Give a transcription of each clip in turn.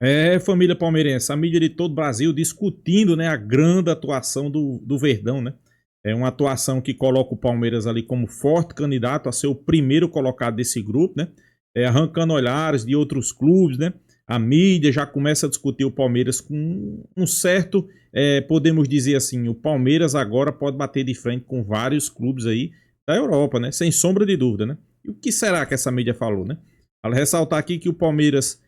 É, família palmeirense, a mídia de todo o Brasil discutindo, né, a grande atuação do Verdão, né? É uma atuação que coloca o Palmeiras ali como forte candidato a ser o primeiro colocado desse grupo, né? Arrancando olhares de outros clubes, né? A mídia já começa a discutir o Palmeiras com um certo, podemos dizer assim, o Palmeiras agora pode bater de frente com vários clubes aí da Europa, né? Sem sombra de dúvida, né? E o que será que essa mídia falou, né? Vale ressaltar aqui que o Palmeiras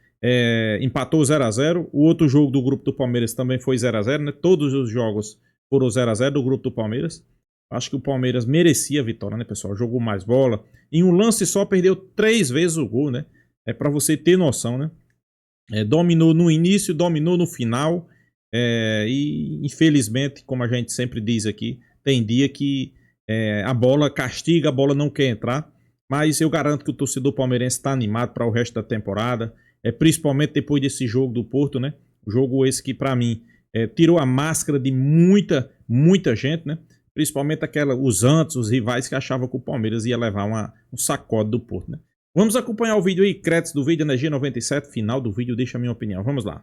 empatou 0-0. O outro jogo do grupo do Palmeiras também foi 0-0, né? Todos os jogos foram 0-0 do grupo do Palmeiras. Acho que o Palmeiras merecia a vitória, né, pessoal? Jogou mais bola. Em um lance só perdeu 3 vezes o gol, né? É pra você ter noção, né? Dominou no início, dominou no final. E infelizmente, como a gente sempre diz aqui, tem dia que a bola castiga, a bola não quer entrar. Mas eu garanto que o torcedor palmeirense está animado para o resto da temporada. Principalmente depois desse jogo do Porto, né? O jogo esse que, para mim, tirou a máscara de muita gente, né? Principalmente os antes, os rivais que achavam que o Palmeiras ia levar um sacode do Porto, né? Vamos acompanhar o vídeo aí, créditos do vídeo, Energia 97, final do vídeo, deixa a minha opinião. Vamos lá.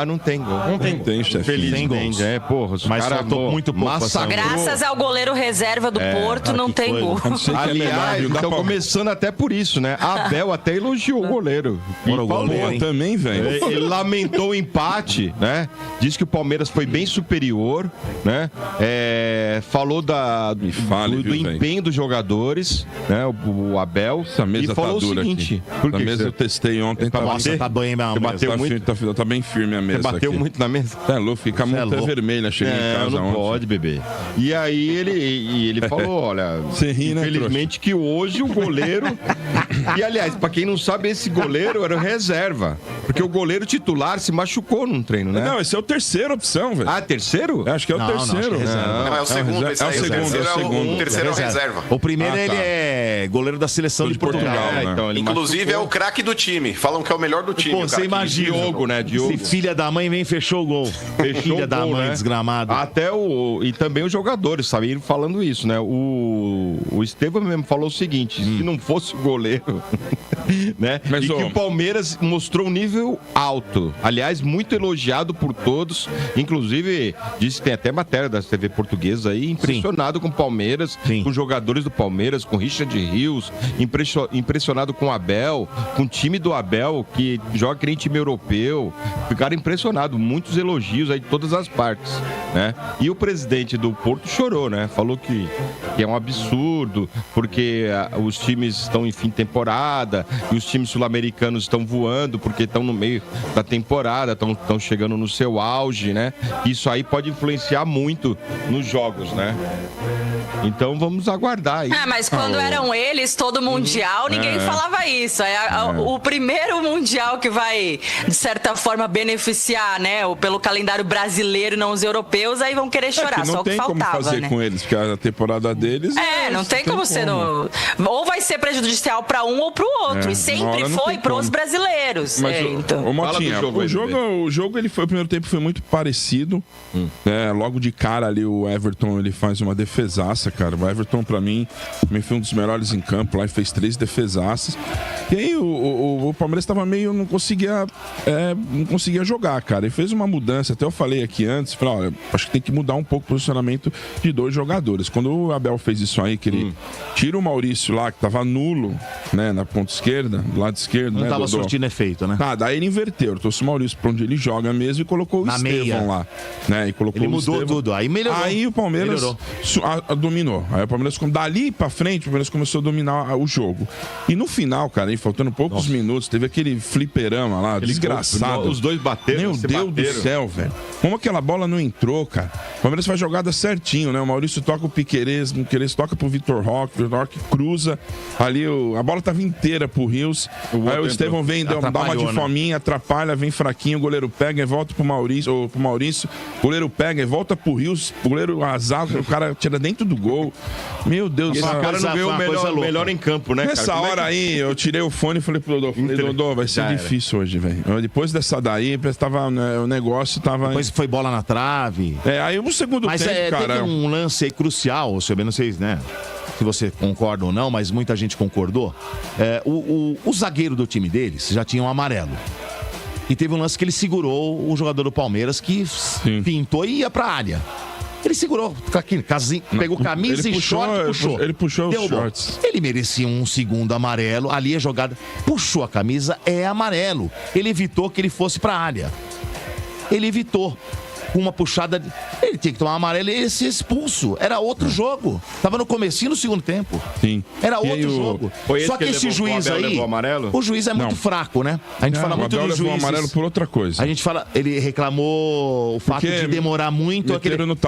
Não tem gol. Não tem, chefe. Felizmente, porra. Mas faltou muito pouco. Graças ao goleiro reserva do Porto, não tem gol. Aliás, então começando até por isso, né? Abel até elogiou o goleiro. O goleiro também, velho. Ele lamentou o empate, né? Disse que o Palmeiras foi bem superior, né? Falou do empenho dos jogadores, né? O Abel. Essa mesa e falou tá dura o seguinte. Aqui. Essa mesa eu testei ontem. Tá bem mesmo. Tá bem firme a mesa. Você bateu aqui. Muito na mesa? Louco, fica a mão até vermelha, cheguei em casa não ontem. Pode, bebê. E aí ele falou, olha, você ri, né, infelizmente que hoje o goleiro... E aliás, pra quem não sabe, esse goleiro era reserva. Porque o goleiro titular se machucou num treino, né? Não, esse é o terceira opção, velho. Terceiro? Acho que é o terceiro. Não, é o segundo. Esse aí, o terceiro é o reserva. O primeiro ele é goleiro da seleção de Portugal. Né? Então, inclusive é o craque do time. Falam que é o melhor do time. Pô, você imagina. Diogo, né? Diogo. Esse filha da mãe vem e fechou o gol. Filha da mãe, né? Desgramado. Até e também os jogadores, sabe? Falando isso, né? O Estevam mesmo falou o seguinte: se não fosse o goleiro, né? Mas, que o Palmeiras mostrou um nível alto. Aliás, muito elogiado por todos. Inclusive, disse que tem até matéria da TV portuguesa aí, impressionado com o Palmeiras, com os jogadores do Palmeiras, com Richard Rios, impressionado com o Abel, com o time do Abel, que joga que nem time europeu. Ficaram impressionados, muitos elogios aí de todas as partes, né? E o presidente do Porto chorou, né? Falou que é um absurdo, porque os times estão em fim de temporada e os times sul-americanos estão voando porque estão no meio da temporada, estão chegando no seu auge, né? Isso aí pode influenciar muito nos jogos, né? Então vamos aguardar aí. Mas quando eram eles, todo mundial, ninguém falava isso. O primeiro mundial que vai, de certa forma, beneficiar, né? Pelo calendário brasileiro e não os europeus, aí vão querer chorar, só o que faltava, não tem como fazer, né? Com eles, porque a temporada deles... não tem como ser... Ou vai ser prejudicial para um ou para o outro. E sempre foi para os brasileiros. Mas, então. Motinha, o jogo ele foi, o primeiro tempo foi muito parecido. Logo de cara ali, o Everton ele faz uma defesaça, cara. O Everton, pra mim, também foi um dos melhores em campo lá e fez 3 defesaças. E aí o Palmeiras tava meio... não conseguia jogar, cara. Ele fez uma mudança, até eu falei aqui antes, falei, olha, acho que tem que mudar um pouco o posicionamento de 2 jogadores. Quando o Abel fez isso aí, que ele tira o Maurício lá, que tava nulo, né, na ponta esquerda, do lado esquerdo, não né, tava surtindo efeito, né? Daí ele inverteu, trouxe o Maurício pra onde ele joga mesmo e colocou o Estevão lá, né, e colocou ele mudou tudo, aí melhorou. Aí o Palmeiras dominou. Aí o Palmeiras, dali pra frente, o Palmeiras começou a dominar o jogo. E no final, cara, aí faltando poucos minutos, teve aquele fliperama lá, desgraçado. Os dois bateram. Meu Deus do céu, velho. Como aquela bola não entrou, cara? O Palmeiras faz jogada certinho, né? O Maurício toca o Piquerez, o Piquerez toca pro Vitor Roque, o Vitor Roque cruza. Ali a bola tava inteira pro Rios. Aí o Estevão vem, dá uma de fominha, atrapalha, vem fraquinho, o goleiro pega e volta pro Maurício, o goleiro pega e volta pro Rios, o goleiro azar, o cara tira dentro do gol. Meu Deus, esse cara não veio o melhor em campo, né, Nessa cara? hora aí, eu tirei o fone e falei pro Dodô, Dodô, vai ser difícil hoje, velho. Depois dessa daí, o negócio tava... Depois foi bola na trave. Aí o segundo tempo, cara... Teve um lance aí crucial, eu não sei, né? Se você concorda ou não, mas muita gente concordou. O zagueiro do time deles já tinha um amarelo. E teve um lance que ele segurou o jogador do Palmeiras que pintou e ia pra área. Ele segurou, pegou camisa e short, puxou. Ele puxou os shorts. Ele merecia um segundo amarelo. Ali a jogada, puxou a camisa, é amarelo. Ele evitou que ele fosse pra área. Ele evitou. Uma puxada, ele tinha que tomar amarelo e ele ia ser expulso. Era outro jogo. Tava no comecinho do segundo tempo. Sim. Era outro jogo. Só que esse juiz aí, o juiz é muito fraco, né? A gente fala muito do juiz. Levou amarelo por outra coisa. A gente fala, ele reclamou o fato de demorar muito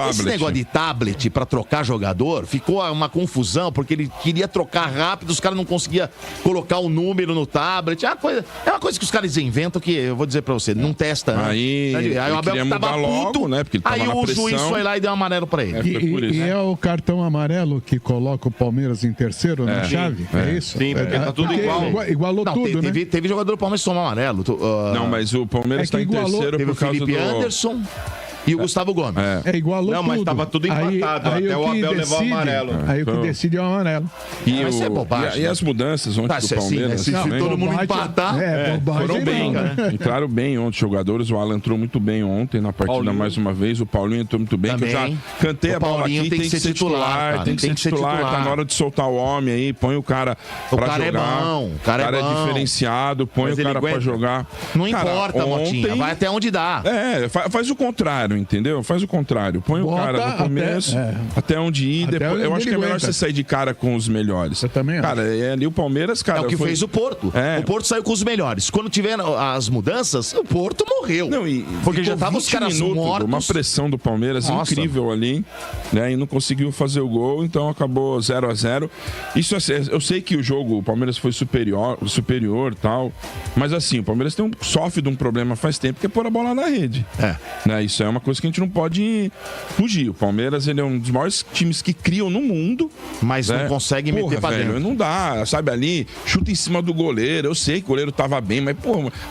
esse negócio de tablet pra trocar jogador, ficou uma confusão, porque ele queria trocar rápido, os caras não conseguiam colocar o número no tablet. É uma coisa que os caras inventam que, eu vou dizer pra você, não testa. Aí o Abel tava puto. Né? Porque ele aí o juiz foi lá e deu um amarelo pra ele. E é o cartão amarelo que coloca o Palmeiras em terceiro na chave? É isso? Sim, porque tá tudo igual. Igualou tudo, né? Teve jogador do Palmeiras que tomou amarelo. Não, mas o Palmeiras tá em terceiro por causa do... Felipe Anderson e o Gustavo Gomes. Igualou tudo. Não, mas tava tudo empatado. Até o Abel levou o amarelo. Aí o que decide é o amarelo. Mas é bobagem. E as mudanças ontem do Palmeiras? Se todo mundo empatar, foram bem, né? Entraram bem ontem os jogadores. O Alan entrou muito bem ontem na partida mais uma vez. O Paulinho entrou muito bem. Que eu já cantei a bola aqui. Tem que ser titular. Tem que ser titular. Tá na hora de soltar o homem aí. Põe o cara pra jogar. O cara é diferenciado. Põe o cara pra jogar. Não importa, Motinha. Vai até onde dá. Faz o contrário. Entendeu? Faz o contrário. Põe o cara no começo, até onde ir. Depois, eu acho que é melhor você sair de cara com os melhores. Eu também acho. Cara, ali o Palmeiras, cara. É o que fez o Porto. O Porto saiu com os melhores. Quando tiver as mudanças, o Porto morreu. Porque já estavam os caras mortos. Uma pressão do Palmeiras incrível ali, né? E não conseguiu fazer o gol, então acabou 0-0. Isso eu sei que o Palmeiras foi superior e tal. Mas assim, o Palmeiras sofre de um problema faz tempo, que é pôr a bola na rede. Né? Isso é uma coisa que a gente não pode fugir. O Palmeiras, ele é um dos maiores times que criam no mundo. Mas não consegue meter pra dentro. Não dá, sabe, ali, chuta em cima do goleiro. Eu sei que o goleiro tava bem, mas,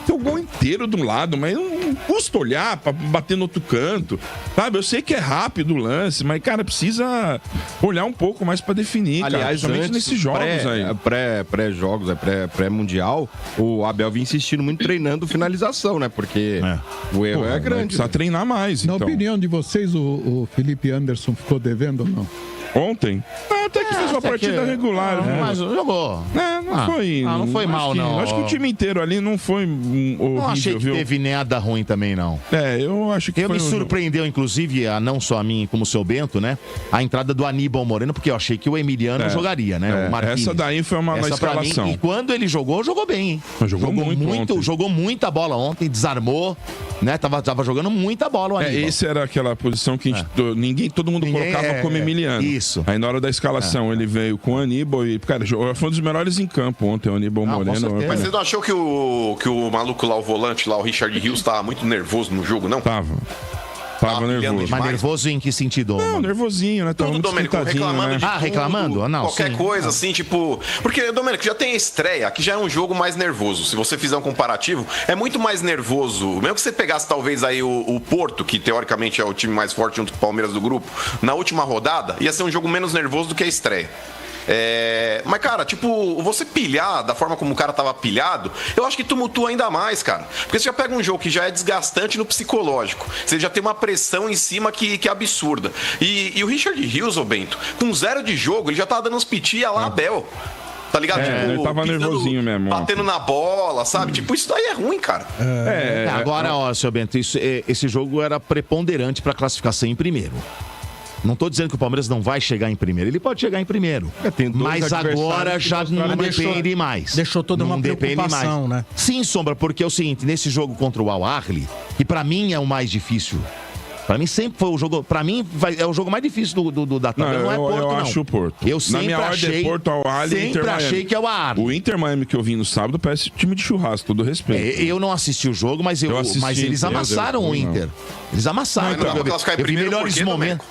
tem o gol inteiro do lado, mas não custa olhar pra bater no outro canto, sabe? Eu sei que é rápido o lance, mas, cara, precisa olhar um pouco mais pra definir, aliás, cara, principalmente nesses jogos aí. Pré-jogos, pré-mundial, o Abel vinha insistindo muito treinando finalização, né? Porque o erro é grande. Precisa treinar mais, Na opinião de vocês, o Felipe Anderson ficou devendo ou não? Ontem? Até que fez uma partida regular. Mas jogou. Não foi mal, não. Acho que o time inteiro ali não foi horrível, não achei que teve nada ruim também, não. Eu acho que me surpreendeu, inclusive, não só a mim como o seu Bento, né? A entrada do Aníbal Moreno, porque eu achei que o Emiliano jogaria, né? O Marquinhos. Essa daí foi uma escalação. Mim, e quando ele jogou bem, hein? Jogou muita bola ontem, desarmou, né? Tava jogando muita bola o Aníbal. Essa era aquela posição que todo mundo colocava como Emiliano. Isso. Aí na hora da escalação ele veio com o Aníbal e, cara, foi um dos melhores em campo ontem, o Aníbal Moreno. Mas você não achou que o maluco lá, o volante lá, o Richard Rios, tava muito nervoso no jogo, não? Tava nervoso. Mas nervoso em que sentido? Não, nervosinho, né? Tudo, Domênico, reclamando de tudo, reclamando? Não, qualquer coisa, assim, tipo... Porque, Domênico, já tem a estreia, que já é um jogo mais nervoso. Se você fizer um comparativo, é muito mais nervoso. Mesmo que você pegasse, talvez, aí o Porto, que teoricamente é o time mais forte junto com o Palmeiras do grupo, na última rodada, ia ser um jogo menos nervoso do que a estreia. Mas, cara, tipo, você pilhar da forma como o cara tava pilhado, eu acho que tumultua ainda mais, cara. Porque você já pega um jogo que já é desgastante no psicológico. Você já tem uma pressão em cima que é absurda. E o Richard Rios, ô Bento, com 0 de jogo, ele já tava dando uns pitia lá, Abel. Tá ligado? Ele tava nervosinho mesmo. Batendo na bola, sabe? Tipo, isso daí é ruim, cara. Agora, seu Bento, esse jogo era preponderante pra classificação em primeiro. Não estou dizendo que o Palmeiras não vai chegar em primeiro. Ele pode chegar em primeiro. Mas agora já não depende mais. Deixou toda uma preocupação, né? Sim, Sombra, porque é o seguinte, nesse jogo contra o Al Ahly, que pra mim é o mais difícil. Pra mim sempre foi o jogo. Pra mim é o jogo mais difícil da tabela. Não é Porto, eu acho o Porto. Eu sempre achei. Porto, Al Ahly, sempre achei que é o Al Ahly. O Inter Miami que eu vi no sábado parece time de churrasco, todo respeito. Eu não assisti o jogo, mas eles amassaram o Inter. Eles amassaram. Eu vi melhores momentos.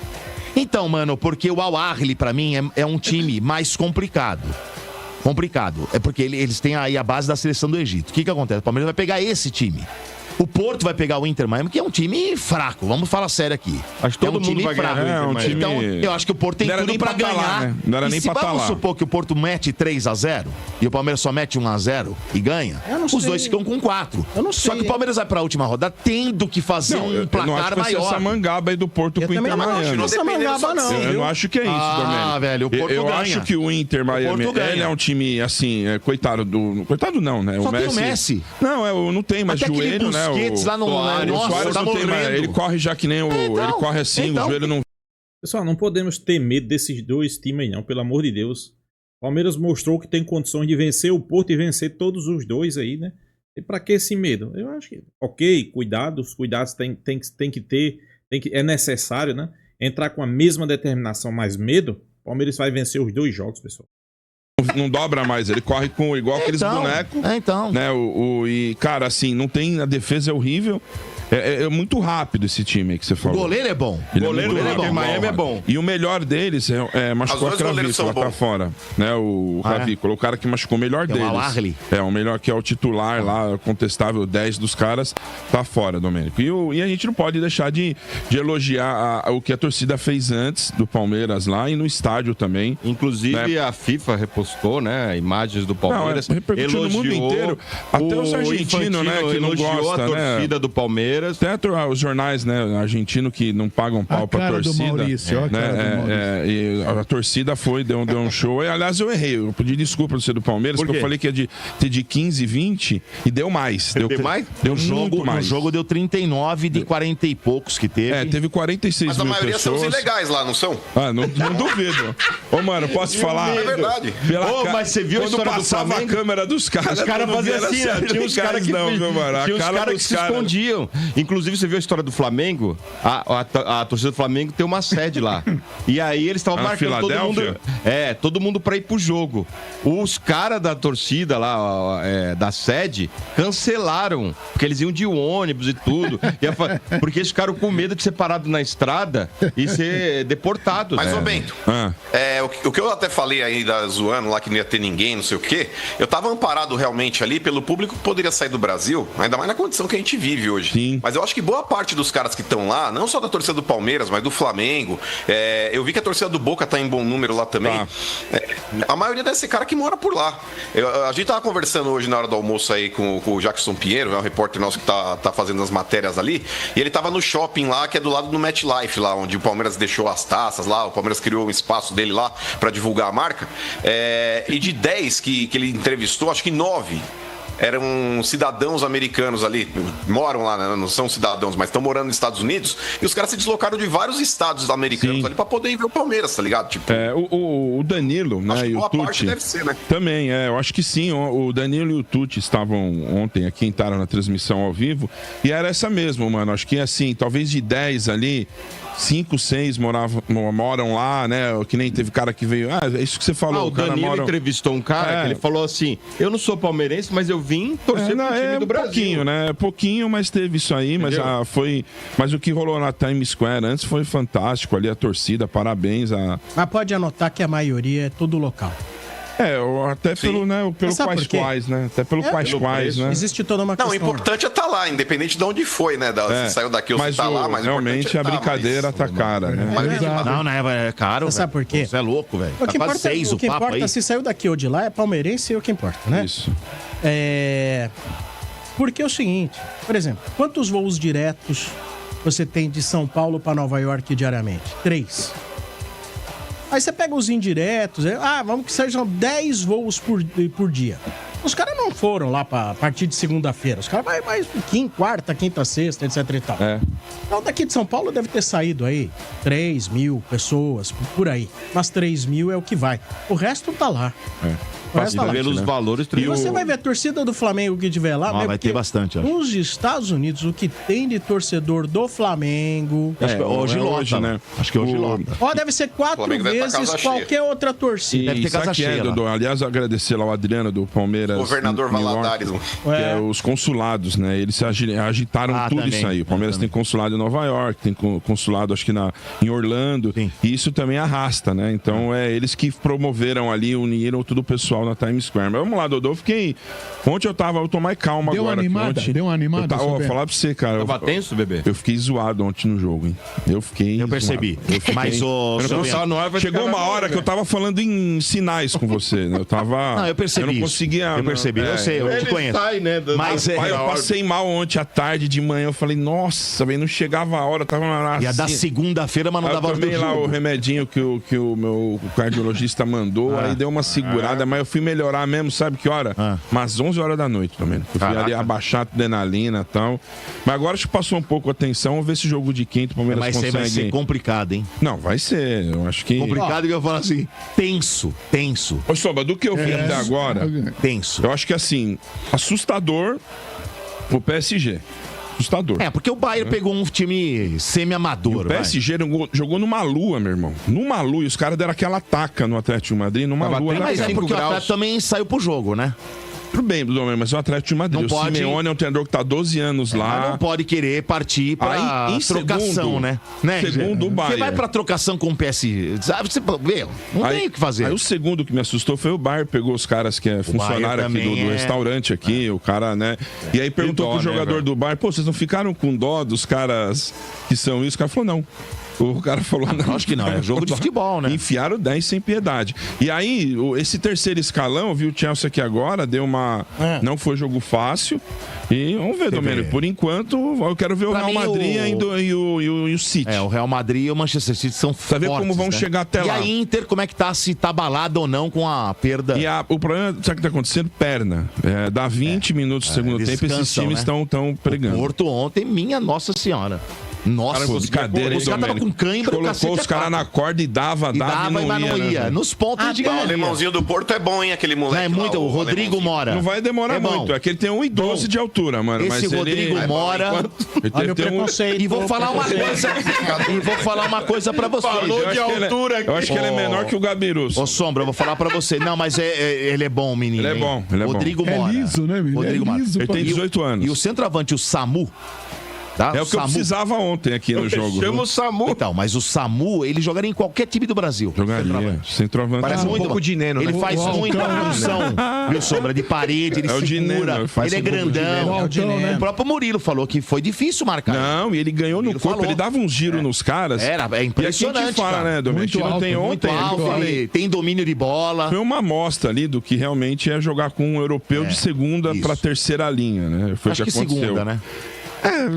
Então, mano, porque o Al Ahly, pra mim, é um time mais complicado. É porque eles têm aí a base da seleção do Egito. O que acontece? O Palmeiras vai pegar esse time. O Porto vai pegar o Inter Miami, que é um time fraco. Vamos falar sério aqui. Acho que todo mundo vai ganhar. Então, eu acho que o Porto tem tudo pra ganhar. Lá, né? Não era nem pra vamos supor que o Porto mete 3-0 e o Palmeiras só mete 1-0 e ganha, os dois ficam com 4. Só que o Palmeiras vai pra última rodada tendo que fazer um placar maior. Essa mangaba aí do Porto com o Inter Miami. Eu não acho que é isso, Domênico. Velho, o Porto eu ganha. acho que o Inter Miami, ele é um time, assim, coitado do... Coitado não, né? Só tem o Messi. Não, não tem mais joelho, né? Lá no Soares não tem mais. Ele corre já que nem o... Ele corre assim, o joelho não... Pessoal, não podemos ter medo desses dois times aí, não, pelo amor de Deus. O Palmeiras mostrou que tem condições de vencer o Porto e vencer todos os dois aí, né? E pra que esse medo? Eu acho que, ok, os cuidados tem que ter, é necessário, né? Entrar com a mesma determinação, mais medo, o Palmeiras vai vencer os dois jogos, pessoal. Não dobra mais, ele corre com igual aqueles bonecos. Né? E, cara, assim, não tem. A defesa é horrível. É muito rápido esse time aí que você falou. O goleiro é bom. O goleiro é bom. Miami é bom. E o melhor deles machucou a Cravícola, tá fora. Né? O Cravícola, o cara que machucou o melhor deles. O melhor que é o titular lá, contestável 10 dos caras, tá fora, Domênico. E a gente não pode deixar de elogiar o que a torcida fez antes do Palmeiras lá e no estádio também. Inclusive, né? A FIFA repostou, né? Imagens do Palmeiras. Repercutiu no mundo inteiro. Até os argentinos, né? Que não gosta, a torcida do Palmeiras. Até os jornais, né, argentino que não pagam pau pra torcida. Do Maurício, e a torcida deu um show. E, aliás, eu errei. Eu pedi desculpa pra você do Palmeiras, porque eu falei que ia ter de 15, 20 e deu mais. Deu mais? Deu muito mais. No jogo deu 39 de 40 e poucos que teve. Teve 46 mil pessoas. Mas a maioria são os ilegais lá, não são? Não duvido. Ô, mano, posso te falar? É verdade. Mas você viu a história do Flamengo? Quando passava a câmera dos caras, os caras faziam assim, tinha uns caras que se escondiam. Inclusive, você viu a história do Flamengo? A torcida do Flamengo tem uma sede lá. E aí eles estavam marcando todo mundo. Todo mundo pra ir pro jogo. Os caras da torcida lá, da sede, cancelaram. Porque eles iam de ônibus e tudo. Porque eles ficaram com medo de ser parado na estrada e ser deportados. Mas, ô Bento, o que eu até falei aí zoando lá que não ia ter ninguém, não sei o quê, eu tava amparado realmente ali pelo público que poderia sair do Brasil, ainda mais na condição que a gente vive hoje. Sim. Mas eu acho que boa parte dos caras que estão lá, não só da torcida do Palmeiras, mas do Flamengo, eu vi que a torcida do Boca tá em bom número lá também. A maioria deve ser cara que mora por lá. A gente tava conversando hoje na hora do almoço aí com o Jackson Pinheiro, o repórter nosso que tá fazendo as matérias ali, e ele tava no shopping lá, que é do lado do MetLife, lá onde o Palmeiras deixou as taças lá, o Palmeiras criou um espaço dele lá pra divulgar a marca. E de 10 que ele entrevistou, acho que 9 eram cidadãos americanos ali, moram lá, né? Não são cidadãos, mas estão morando nos Estados Unidos, e os caras se deslocaram de vários estados americanos ali pra poder ir ver o Palmeiras, tá ligado? Tipo, o Danilo, né, e o Tucci deve ser, né? Também, eu acho que sim, o Danilo e o Tucci estavam ontem aqui, entraram na transmissão ao vivo, e era essa mesmo, mano, acho que assim, talvez de 10 ali, 5, 6 moram lá, né? Que nem teve cara que veio. É isso que você falou. O Danilo entrevistou um cara que ele falou assim: eu não sou palmeirense, mas eu vim torcer pro time do Brasil. Pouquinho, né? Pouquinho, mas teve isso aí. Mas mas o que rolou na Times Square antes foi fantástico ali, a torcida, parabéns. Mas pode anotar que a maioria é tudo local. Até pelo quais, né? Até pelo quais, né? Existe toda uma questão. Não, o importante é estar lá, independente de onde foi, né? Se saiu daqui ou se tá lá, mas realmente a brincadeira tá cara, né? Não, é caro. Você sabe por quê? Você é louco, velho. O que importa se saiu daqui ou de lá é palmeirense e o que importa, né? Isso. Porque é o seguinte, por exemplo, quantos voos diretos você tem de São Paulo para Nova York diariamente? 3. Aí você pega os indiretos, vamos que sejam 10 voos por dia. Os caras não foram lá a partir de segunda-feira. Os caras vão mais quarta, quinta, sexta, etc e tal. Então daqui de São Paulo deve ter saído aí 3 mil pessoas, por aí. Mas 3 mil é o que vai. O resto tá lá. Pelos valores. E você vai ver a torcida do Flamengo que tiver lá. Vai ter bastante. Nos Estados Unidos, o que tem de torcedor do Flamengo... Acho que hoje lota, né? Acho que hoje lota. Deve ser 4 vezes qualquer outra torcida. Deve ter casa cheia. Aliás, agradecer lá o Adriano do Palmeiras. Governador Valadares. Os consulados, né? Eles agitaram tudo isso aí. O Palmeiras tem consulado em Nova York, tem consulado, acho que em Orlando. Sim. E isso também arrasta, né? Então, eles que promoveram ali, uniram todo o pessoal pessoal na Times Square. Mas vamos lá, Dodô, ontem eu tô mais calmo agora. Deu uma animada? Vou falar pra você, cara. Tava tenso, bebê? Eu fiquei zoado ontem no jogo, hein? Eu percebi. Mas chegou uma hora que eu tava falando em sinais com você, né? Eu percebi. Eu não conseguia. Eu percebi, eu sei, eu te conheço. Né, mas eu passei mal ontem à tarde, de manhã. Eu falei, nossa, velho, não chegava a hora, tava na. Ia dar segunda-feira, mas não dava hora do jogo. Lá o remedinho que o meu cardiologista mandou, aí deu uma segurada, mas eu fui melhorar mesmo, sabe que hora? Umas 11 horas da noite, também. Eu fui ali abaixar a adrenalina e tal. Mas agora acho que passou um pouco a atenção. Vamos ver esse jogo de quinto, o Palmeiras consegue. Mas vai ser complicado, hein? Não, vai ser. Eu acho que. Complicado que eu falo assim. Tenso. Ô, Soba, do que eu vi até agora. Tenso. Eu acho que assim, assustador o PSG. Assustador. Porque o Bayern pegou um time semi-amador. O PSG jogou numa lua, meu irmão. Numa lua. E os caras deram aquela taca no Atlético de Madrid, numa lua. Mas é porque o Atlético também saiu pro jogo, né? Tudo bem, mas o Atlético de Madrid, não pode... o Simeone é um treinador que tá 12 anos lá. Mas não pode querer partir pra trocação, né? Segundo o Bayern. Você vai pra trocação com o PSG, você, não tem o que fazer. Aí o segundo que me assustou foi o Bayern, pegou os caras que é funcionário aqui do restaurante aqui, o cara, né? E aí perguntou pro jogador do Bayern, vocês não ficaram com dó dos caras que são isso? O cara falou, não. O cara falou, não. Acho que não, é jogo de futebol, né? Enfiaram 10 sem piedade. E aí, esse terceiro escalão, viu o Chelsea aqui agora, deu uma... Não foi jogo fácil. E vamos ver, Domênico. Por enquanto, eu quero ver o Real Madrid e o City. O Real Madrid e o Manchester City são fortes. Pra ver como vão chegar até lá. E a Inter, como é que tá, se tá abalada ou não com a perda. E o problema, sabe o que tá acontecendo? Perna. Dá 20 minutos no segundo tempo, esses times estão pregando. O Porto ontem, minha Nossa Senhora. Nossa, os caras estavam com cãibra. Colocou os caras na corda e dava e não ia. Né? Nos pontos de ganhar. O alemãozinho do Porto é bom, hein? Aquele moleque. É muito, o Rodrigo Mora. Não vai demorar muito. É que ele tem 1,12 de altura, mano. Esse Rodrigo Mora. Olha o preconceito. E vou falar uma coisa pra você. Falou de altura aqui. Eu acho que ele é menor que o Gabirusso. Ô, Sombra, eu vou falar pra você. Não, mas ele é bom, menino. Ele é bom. Rodrigo Mora. É liso, né, menino? Rodrigo Mora. Ele tem 18 anos. E o centroavante, o Samu. Tá? É o que eu precisava ontem aqui no jogo. Chama o Samu. Então, mas o Samu, ele jogaria em qualquer time do Brasil. Jogaria. Centroavante. Parece um pouco de Neno, né? Ele faz muita função, viu, Sombra? De parede, ele segura, ele é grandão. O próprio Murilo falou que foi difícil marcar. Não, e ele ganhou no corpo, ele dava uns giros nos caras. É impressionante. E aqui a gente fala, né, Domenico? Muito alto, tem domínio de bola. Foi uma amostra ali do que realmente é jogar com um europeu de segunda pra terceira linha, né? Foi acho que segunda, né?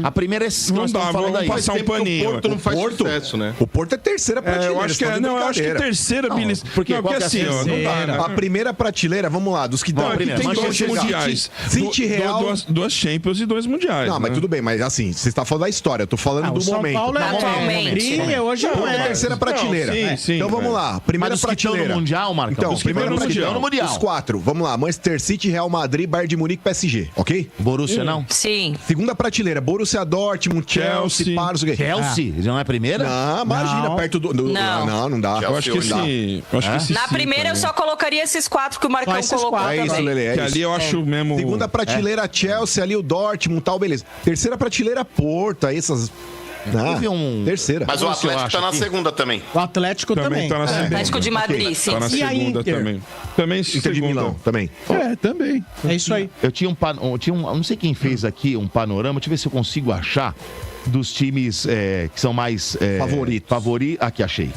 A primeira é não dá, vamos passar um paninho. O Porto não faz sucesso, né? O Porto é terceira prateleira. Eu acho que eu acho que terceira, porque assim, ó, não dá, né? A primeira prateleira, vamos lá, dos que dão. Tem 2 mundiais. City Real. 2 Champions e 2 mundiais. Não, mas tudo bem, mas assim, você está falando da história, eu tô falando do momento. São Paulo atualmente. Hoje não é. Terceira prateleira. Sim, então vamos lá, primeira prateleira. No Mundial, Marcão. Então, primeiro no Mundial. Os 4, vamos lá, Manchester City, Real Madrid, Bayern de Munique, PSG, ok? Borussia não? Sim. Segunda prateleira, Borussia Dortmund, Chelsea, Paris, Chelsea? Já não é a primeira? Não, imagina, perto do... Não dá. Eu acho que esse... Na primeira eu só colocaria esses 4 que o Marcão colocou É isso, Lelê, é isso. Ali eu acho mesmo... Segunda prateleira, Chelsea, ali o Dortmund, tal, beleza. Terceira prateleira, Porto, essas... Terceira. Mas o Atlético tá na segunda também. O Atlético também. Tá na segunda. Atlético de Madrid, sim. Tá na segunda também. Também Inter de Milão, também. Também. É isso aí. Eu tinha não sei quem fez aqui um panorama, deixa eu ver se eu consigo achar dos times que são mais favoritos. Aqui, achei.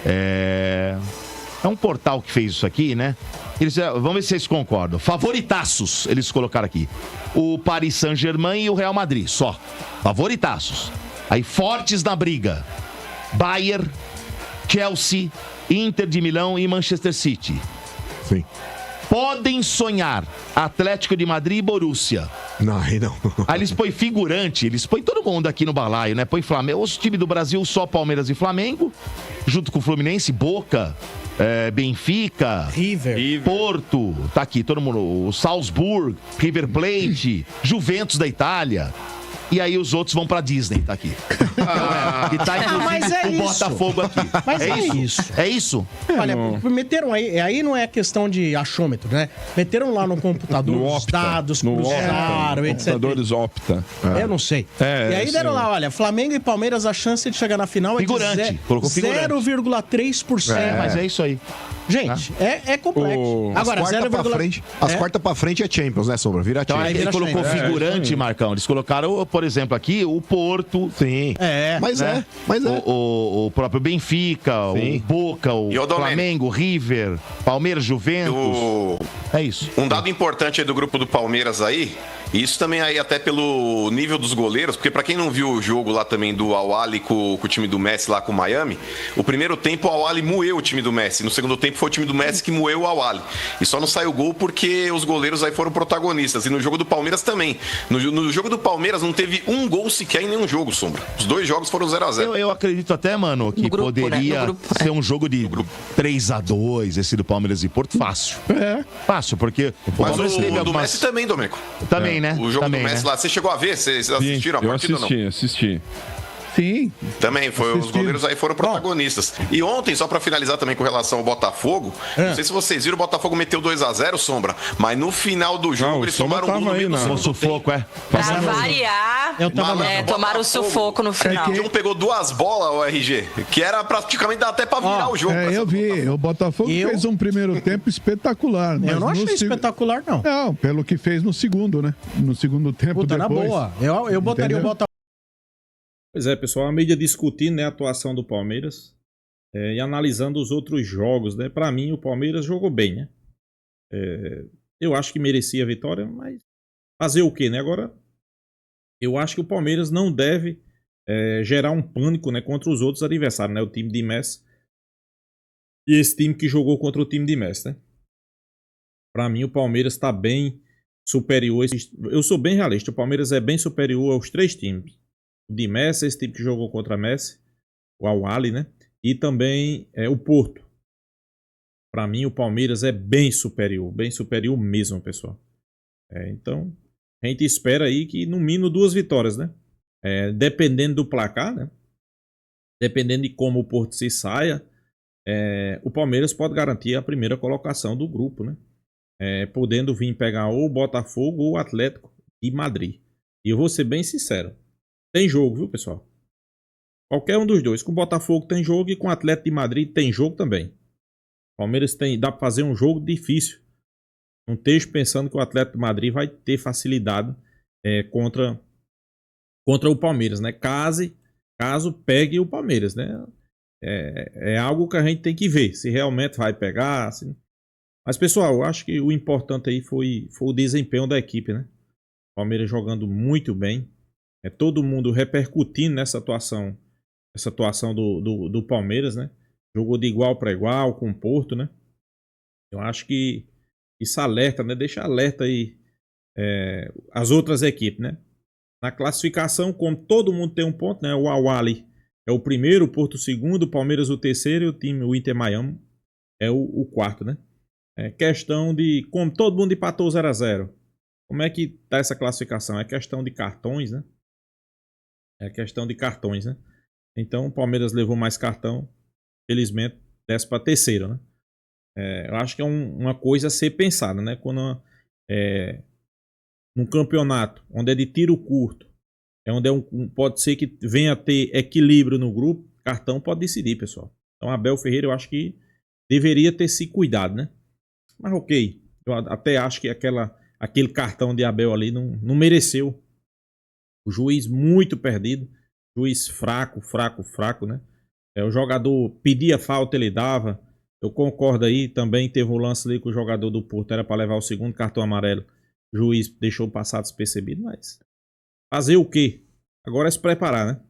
É um portal que fez isso aqui, né? Vamos ver se vocês concordam. Favoritaços, eles colocaram aqui. O Paris Saint-Germain e o Real Madrid, só. Favoritaços. Aí, fortes na briga. Bayern, Chelsea, Inter de Milão e Manchester City. Sim. Podem sonhar Atlético de Madrid e Borussia. Não, aí não. Aí eles põem figurante, eles põem todo mundo aqui no balaio, né? Põe Flamengo, os times do Brasil, só Palmeiras e Flamengo, junto com o Fluminense, Boca, Benfica, River, Porto, tá aqui todo mundo, o Salzburg, River Plate, Juventus da Itália. E aí os outros vão pra Disney, tá aqui. E tá inclusive o Botafogo aqui. Mas é isso. É isso? Olha, meteram aí não é questão de achômetro, né? Meteram lá no computador os dados, cruzaram, etc. Computadores Opta. Eu não sei. E aí deram lá, olha, Flamengo e Palmeiras, a chance de chegar na final é de colocou figurante. 0,3%. Mas é isso aí. Gente, é complexo. Agora, as quartas pra frente é Champions, né, Sombra? Vira então, Champions. aí ele colocou figurante, Marcão. Eles colocaram, por exemplo, aqui o Porto. Sim. Mas é. O próprio Benfica, o Boca, o Flamengo, o River, Palmeiras, Juventus. É isso. Um dado importante aí do grupo do Palmeiras aí, e isso também aí até pelo nível dos goleiros, porque pra quem não viu o jogo lá também do Al-Ahly com o time do Messi lá com o Miami, o primeiro tempo o Al-Ahly moeu o time do Messi, no segundo tempo foi o time do Messi que moeu o Al-Ahly. E só não saiu gol porque os goleiros aí foram protagonistas. E no jogo do Palmeiras também. No jogo do Palmeiras não teve um gol sequer em nenhum jogo, Sombra. Os 2 jogos foram 0-0. Eu acredito até, mano, que grupo, poderia ser um jogo de 3-2, esse do Palmeiras e Porto, fácil. Fácil, porque o Palmeiras teve do Messi também, Domênico. Também, né? O jogo também, do Messi lá, você chegou a ver? Vocês assistiram a partida ou não? Assisti. Sim. Também, os goleiros aí foram protagonistas. E ontem, só pra finalizar também com relação ao Botafogo, não sei se vocês viram, o Botafogo meteu 2-0, Sombra, mas no final do jogo eles tomaram um gol no sufoco, Pra variar, tomaram o sufoco no final. O John pegou 2 bolas, o RG, que era praticamente dar até pra virar o jogo. Eu vi, o Botafogo fez um primeiro tempo espetacular. Mas eu não achei espetacular, não. Não, pelo que fez no segundo, né? No segundo tempo, Puta, depois. na boa. Eu botaria o Botafogo. Pois é, pessoal, a mídia discutindo, né, a atuação do Palmeiras e analisando os outros jogos, né? Para mim, o Palmeiras jogou bem, né? Eu acho que merecia a vitória, mas fazer o quê, né? Agora, eu acho que o Palmeiras não deve gerar um pânico, né, contra os outros adversários, né? O time de Messi e esse time que jogou contra o time de Messi, né? Para mim, o Palmeiras está bem superior. Eu sou bem realista, o Palmeiras é bem superior aos 3 times. O de Messi, esse time que jogou contra Messi, o Al-Ahly, né? E também o Porto. Para mim, o Palmeiras é bem superior mesmo, pessoal. Então, a gente espera aí que no mínimo 2 vitórias, né? Dependendo do placar, né? Dependendo de como o Porto se saia, o Palmeiras pode garantir a primeira colocação do grupo, né? Podendo vir pegar ou o Botafogo ou o Atlético de Madrid. E eu vou ser bem sincero. Tem jogo, viu, pessoal? Qualquer um dos dois. Com o Botafogo tem jogo e com o Atlético de Madrid tem jogo também. Palmeiras dá para fazer um jogo difícil. Não esteja pensando que o Atlético de Madrid vai ter facilidade contra o Palmeiras, né? Caso pegue o Palmeiras, né? É algo que a gente tem que ver. Se realmente vai pegar. Mas, pessoal, eu acho que o importante aí foi o desempenho da equipe, né? Palmeiras jogando muito bem. Todo mundo repercutindo nessa atuação. Essa atuação do Palmeiras, né? Jogou de igual para igual com o Porto, né? Eu acho que isso alerta, né? Deixa alerta aí as outras equipes, né? Na classificação, como todo mundo tem um ponto, né? O Al-Ahly é o primeiro, o Porto o segundo, o Palmeiras o terceiro e o Inter Miami é o quarto, né? Questão de como todo mundo empatou 0-0. Como é que tá essa classificação? É questão de cartões, né? Então o Palmeiras levou mais cartão, felizmente desce para terceiro, né? Eu acho que é uma coisa a ser pensada, né? Quando num campeonato onde é de tiro curto, onde pode ser que venha a ter equilíbrio no grupo, cartão pode decidir, pessoal. Então Abel Ferreira eu acho que deveria ter se cuidado, né? Mas ok, eu até acho que aquele cartão de Abel ali não mereceu. O juiz muito perdido, juiz fraco, né? O jogador pedia falta, ele dava. Eu concordo aí, também teve um lance ali que o jogador do Porto era para levar o segundo cartão amarelo. O juiz deixou passar despercebido, mas fazer o quê? Agora é se preparar, né?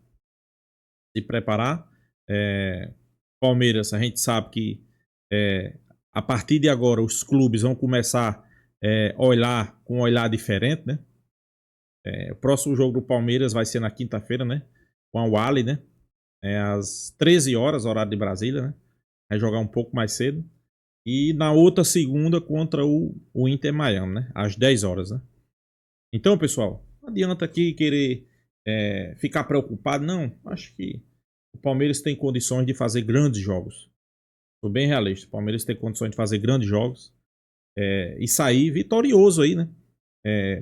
Se preparar. Palmeiras, a gente sabe que a partir de agora os clubes vão começar a olhar com um olhar diferente, né? O próximo jogo do Palmeiras vai ser na quinta-feira, né? Com a Al-Ahly, né? Às 13 horas, horário de Brasília, né? Vai jogar um pouco mais cedo. E na outra segunda contra o Inter Miami, né? Às 10 horas, né? Então, pessoal, não adianta aqui querer ficar preocupado, não. Acho que o Palmeiras tem condições de fazer grandes jogos. Sou bem realista. O Palmeiras tem condições de fazer grandes jogos e sair vitorioso aí, né?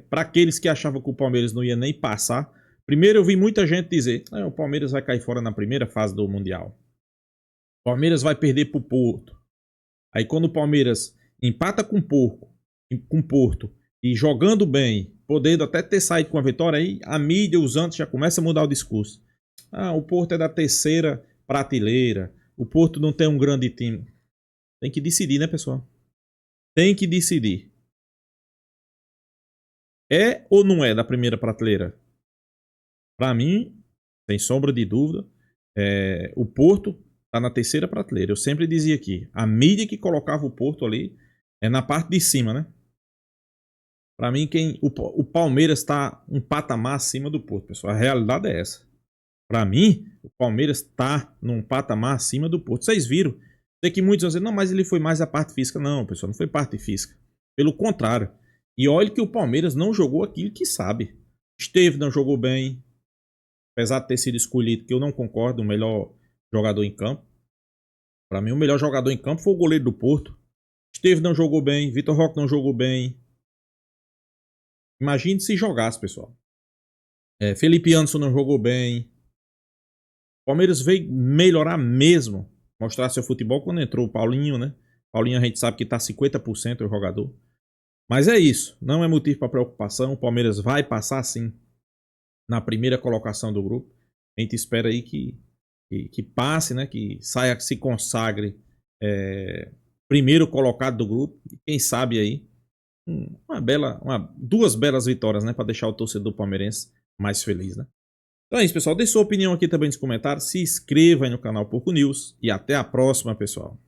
Para aqueles que achavam que o Palmeiras não ia nem passar. Primeiro eu vi muita gente dizer o Palmeiras vai cair fora na primeira fase do Mundial. O Palmeiras vai perder pro Porto. Aí quando o Palmeiras empata com o Porto e jogando bem, podendo até ter saído com a vitória, aí a mídia, os antes já começa a mudar o discurso. O Porto é da terceira prateleira, o Porto não tem um grande time. Tem que decidir, né, pessoal? Tem que decidir. É ou não é da primeira prateleira? Para mim, sem sombra de dúvida, o Porto tá na terceira prateleira. Eu sempre dizia aqui, a mídia que colocava o Porto ali é na parte de cima, né? Para mim, o Palmeiras está um patamar acima do Porto, pessoal. A realidade é essa. Para mim, o Palmeiras está num patamar acima do Porto. Vocês viram? Sei que muitos vão dizer, não, mas ele foi mais a parte física. Não, pessoal, não foi parte física. Pelo contrário. E olha que o Palmeiras não jogou aquilo que sabe. Esteve não jogou bem. Apesar de ter sido escolhido, que eu não concordo, o melhor jogador em campo. Para mim, o melhor jogador em campo foi o goleiro do Porto. Esteve não jogou bem. Vitor Roque não jogou bem. Imagine se jogasse, pessoal. Felipe Anderson não jogou bem. O Palmeiras veio melhorar mesmo. Mostrar seu futebol quando entrou o Paulinho, né? Paulinho a gente sabe que tá 50% o jogador. Mas é isso. Não é motivo para preocupação. O Palmeiras vai passar sim na primeira colocação do grupo. A gente espera aí que passe, né? Que saia, que se consagre primeiro colocado do grupo. E quem sabe aí duas belas vitórias, né? Para deixar o torcedor palmeirense mais feliz, né? Então é isso, pessoal. Deixe sua opinião aqui também nos comentários. Se inscreva aí no canal Porco News. E até a próxima, pessoal.